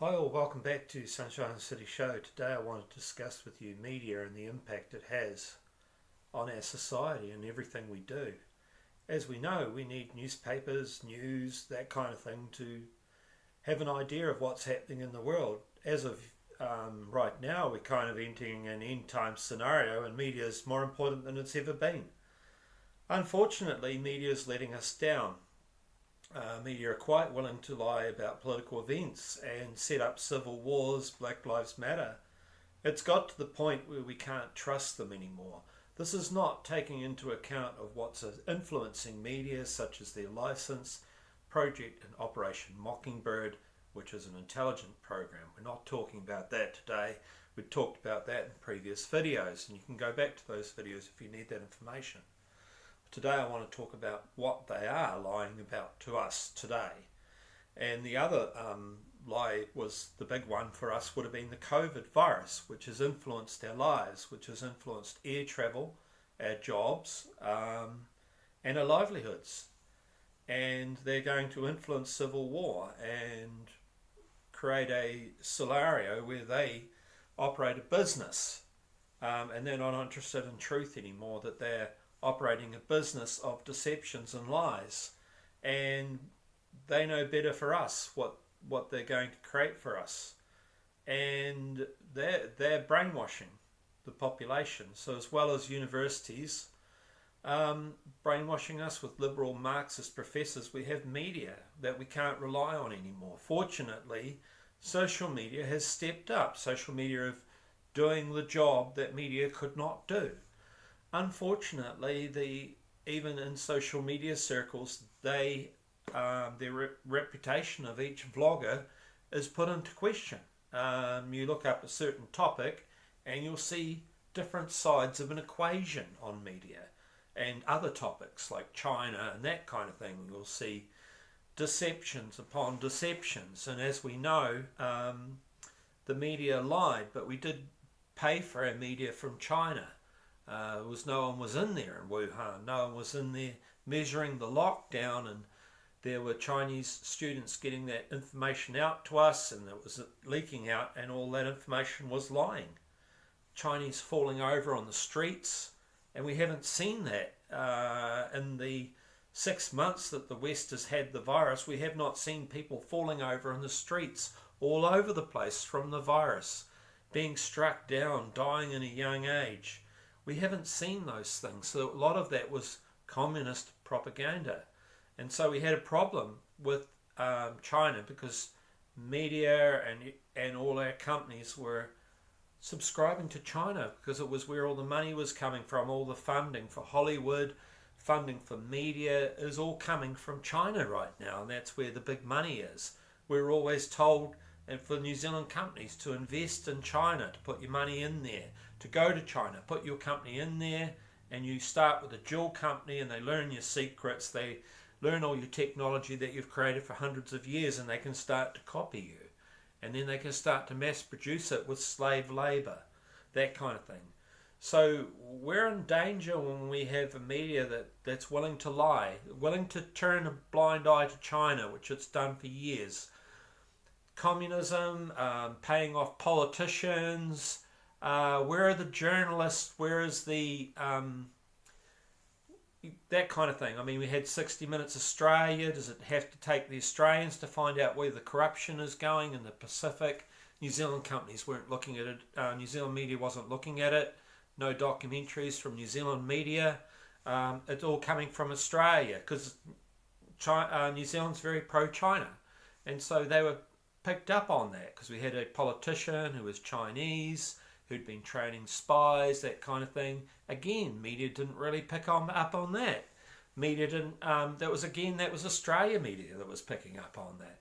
Hi all, welcome back to Sunshine City Show. Today I want to discuss with you media and the impact it has on our society and everything we do. As we know, we need newspapers, news, that kind of thing to have an idea of what's happening in the world. As of right now, we're kind of entering an end time scenario and media is more important than it's ever been. Unfortunately, media is letting us down. Media are quite willing to lie about political events and set up civil wars, Black Lives Matter. It's got to the point where we can't trust them anymore. This is not taking into account of what's influencing media, such as their license, Project and Operation Mockingbird, which is an intelligence program. We're not talking about that today. We talked about that in previous videos, and you can go back to those videos if you need that information. Today I want to talk about what they are lying about to us today. And the other lie was the big one for us would have been the COVID virus, which has influenced our lives, which has influenced air travel, our jobs, and our livelihoods. And they're going to influence civil war and create a scenario where they operate a business and they're not interested in truth anymore, that they're operating a business of deceptions and lies, and they know better for us what they're going to create for us, and they're brainwashing the population. So as well as universities brainwashing us with liberal Marxist professors, we have media that we can't rely on anymore. Fortunately, social media has stepped up. Social media are doing the job that media could not do. Unfortunately, even in social media circles, their reputation of each vlogger is put into question. You look up a certain topic and you'll see different sides of an equation on media, and other topics like China and that kind of thing. You'll see deceptions upon deceptions, and as we know, the media lied, but we did pay for our media from China. No one was in there in Wuhan. No one was in there measuring the lockdown, and there were Chinese students getting that information out to us, and it was leaking out, and all that information was lying. Chinese falling over on the streets, and we haven't seen that in the 6 months that the West has had the virus. We have not seen people falling over in the streets all over the place from the virus, being struck down, dying in a young age. We haven't seen those things. So a lot of that was communist propaganda. And so we had a problem with China because media and all our companies were subscribing to China because it was where all the money was coming from. All the funding for Hollywood, funding for media is all coming from China right now. And that's where the big money is. We're always told, and for New Zealand companies, to invest in China, to put your money in there, to go to China, put your company in there, and you start with a dual company, and they learn your secrets, they learn all your technology that you've created for hundreds of years, and they can start to copy you. And then they can start to mass produce it with slave labour, that kind of thing. So we're in danger when we have a media that's willing to lie, willing to turn a blind eye to China, which it's done for years. Communism, paying off politicians. Where are the journalists? Where is the that kind of thing? I mean, we had 60 Minutes Australia. Does it have to take the Australians to find out where the corruption is going in the Pacific? New Zealand companies weren't looking at it. New Zealand media wasn't looking at it. No documentaries from New Zealand media. It's all coming from Australia because New Zealand's very pro-China, and so they were picked up on that because we had a politician who was Chinese, who'd been training spies, that kind of thing. Again, media didn't really pick up on that. Media didn't. That was Australia media that was picking up on that.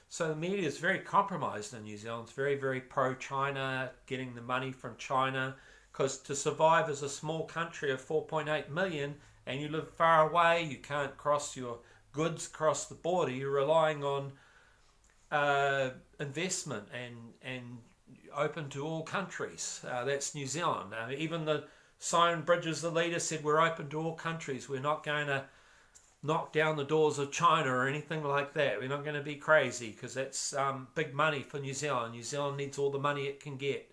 So the media is very compromised in New Zealand. It's very, very pro-China, getting the money from China, because to survive as a small country of 4.8 million, and you live far away, you can't cross your goods across the border. You're relying on investment and open to all countries. That's New Zealand. Even the Simon Bridges, the leader, said we're open to all countries. We're not going to knock down the doors of China or anything like that. We're not going to be crazy because that's big money for New Zealand. New Zealand needs all the money it can get.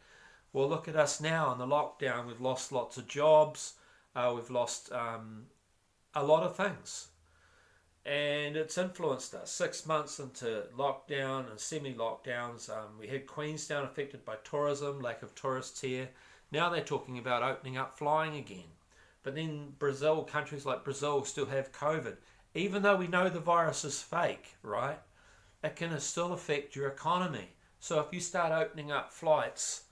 Well, look at us now in the lockdown. We've lost lots of jobs. We've lost a lot of things. And it's influenced us. 6 months into lockdown and semi-lockdowns, we had Queenstown affected by tourism, lack of tourists here. Now they're talking about opening up flying again. But then Brazil, countries like Brazil still have COVID. Even though we know the virus is fake, right? It can still affect your economy. So if you start opening up flights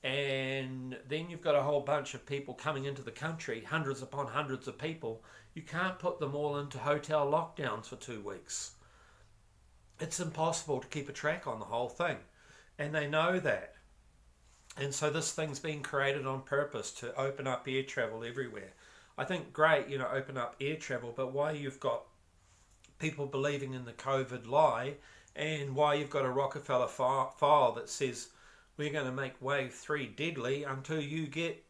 and then you've got a whole bunch of people coming into the country, hundreds upon hundreds of people, you can't put them all into hotel lockdowns for 2 weeks. It's impossible to keep a track on the whole thing. And they know that. And so this thing's been created on purpose to open up air travel everywhere. I think great, open up air travel, but why you've got people believing in the COVID lie and why you've got a Rockefeller file that says we're going to make wave 3 deadly until you get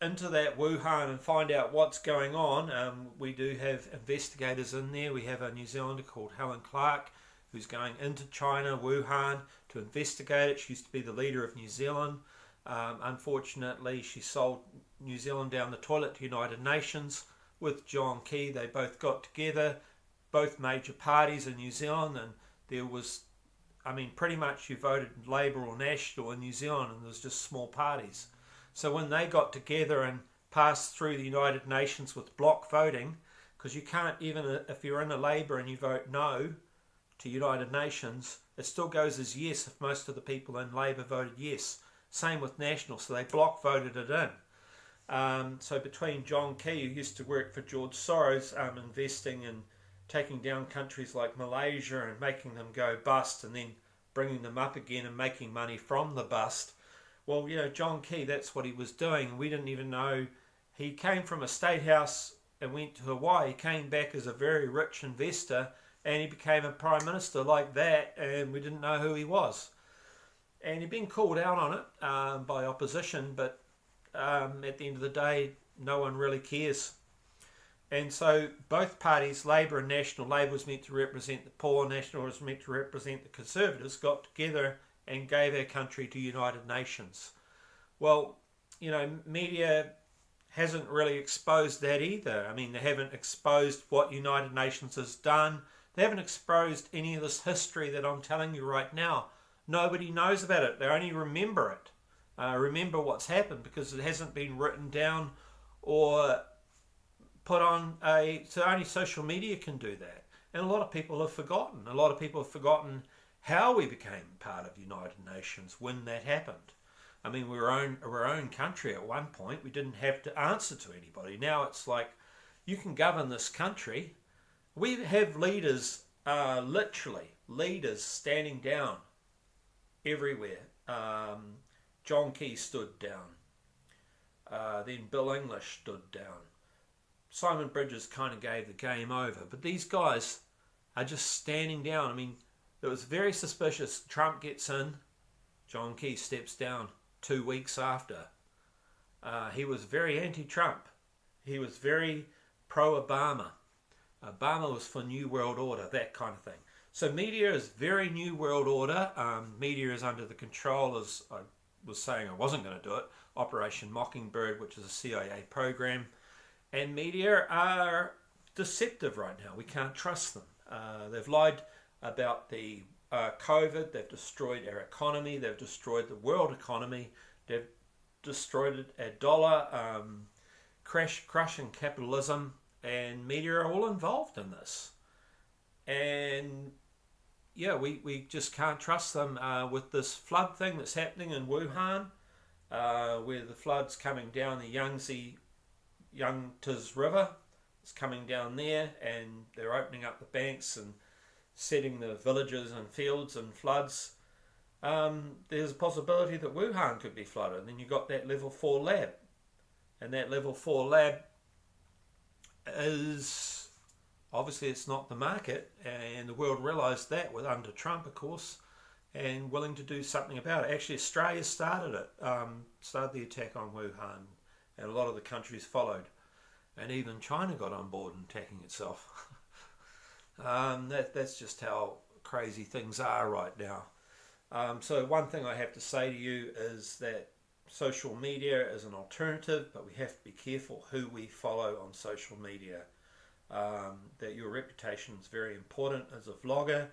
into that Wuhan and find out what's going on. We do have investigators in there. We have a New Zealander called Helen Clark who's going into China, Wuhan, to investigate it. She used to be the leader of New Zealand. Unfortunately, she sold New Zealand down the toilet to United Nations with John Key. They both got together, both major parties in New Zealand, and there was, pretty much you voted Labour or National in New Zealand, and there's just small parties. So when they got together and passed through the United Nations with block voting, because you can't, even if you're in a Labour and you vote no to United Nations, it still goes as yes if most of the people in Labour voted yes. Same with National, so they block voted it in. So between John Key, who used to work for George Soros, investing in taking down countries like Malaysia and making them go bust and then bringing them up again and making money from the bust. Well, John Key, that's what he was doing. We didn't even know. He came from a state house and went to Hawaii. He came back as a very rich investor and he became a prime minister like that, and we didn't know who he was. And he'd been called out on it by opposition, but at the end of the day, no one really cares. And so both parties, Labour and National, Labour was meant to represent the poor, National was meant to represent the Conservatives, got together and gave our country to United Nations. Well, media hasn't really exposed that either. They haven't exposed what United Nations has done. They haven't exposed any of this history that I'm telling you right now. Nobody knows about it. They only remember it. Remember what's happened because it hasn't been written down or put on so only social media can do that. And a lot of people have forgotten. A lot of people have forgotten how we became part of the United Nations when that happened. We were our own country at one point. We didn't have to answer to anybody. Now it's like you can govern this country. We have leaders, literally leaders standing down everywhere. John Key stood down. Then Bill English stood down. Simon Bridges kind of gave the game over. But these guys are just standing down. It was very suspicious. Trump gets in. John Key steps down 2 weeks after. He was very anti-Trump. He was very pro-Obama. Obama was for New World Order, that kind of thing. So media is very New World Order. Media is under the control, as I was saying I wasn't going to do it, Operation Mockingbird, which is a CIA program. And media are deceptive right now. We can't trust them. They've lied about the COVID. They've destroyed our economy. They've destroyed the world economy. They've destroyed our dollar, crushing capitalism. And media are all involved in this. And we just can't trust them with this flood thing that's happening in Wuhan, where the flood's coming down the Yangtze River. It's coming down there, and they're opening up the banks and setting the villages and fields and floods. There's a possibility that Wuhan could be flooded. And then you've got that level 4 lab. And that level 4 lab is, obviously it's not the market, and the world realised that under Trump, of course, and willing to do something about it. Actually, Australia started it, started the attack on Wuhan, and a lot of the countries followed. and even China got on board and attacking itself. That's just how crazy things are right now. So one thing I have to say to you is that social media is an alternative, but we have to be careful who we follow on social media. That your reputation is very important as a vlogger,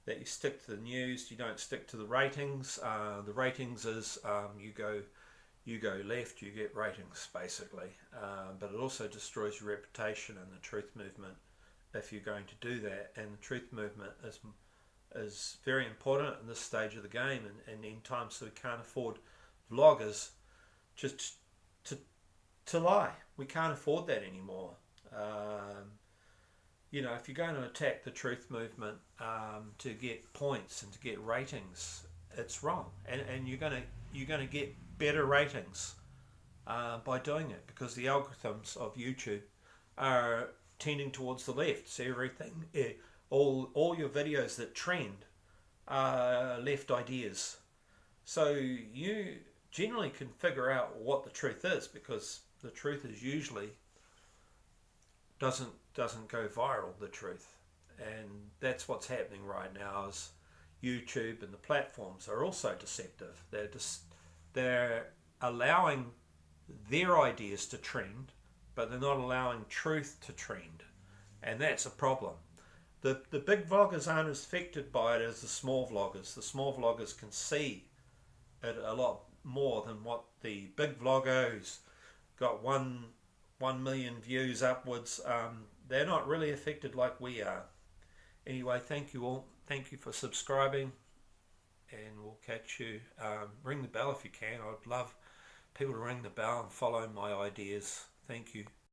that you stick to the news, you don't stick to the ratings. The ratings is you go left, you get ratings basically. But it also destroys your reputation in the truth movement if you're going to do that. And the truth movement is very important in this stage of the game and in times, so we can't afford vloggers just to lie. We can't afford that anymore. If you're going to attack the truth movement to get points and to get ratings, it's wrong, and you're going to get better ratings by doing it, because the algorithms of YouTube are tending towards the left. So everything, all your videos that trend are left ideas. So you generally can figure out what the truth is, because the truth is usually doesn't go viral, the truth. And that's what's happening right now, is YouTube and the platforms are also deceptive. They're allowing their ideas to trend, but they're not allowing truth to trend, and that's a problem. The big vloggers aren't as affected by it as the small vloggers. The small vloggers can see it a lot more than what the big vlogger who's got 1 million views upwards, they're not really affected like we are. Anyway, thank you all. Thank you for subscribing, and we'll catch you. Ring the bell if you can. I'd love people to ring the bell and follow my ideas. Thank you.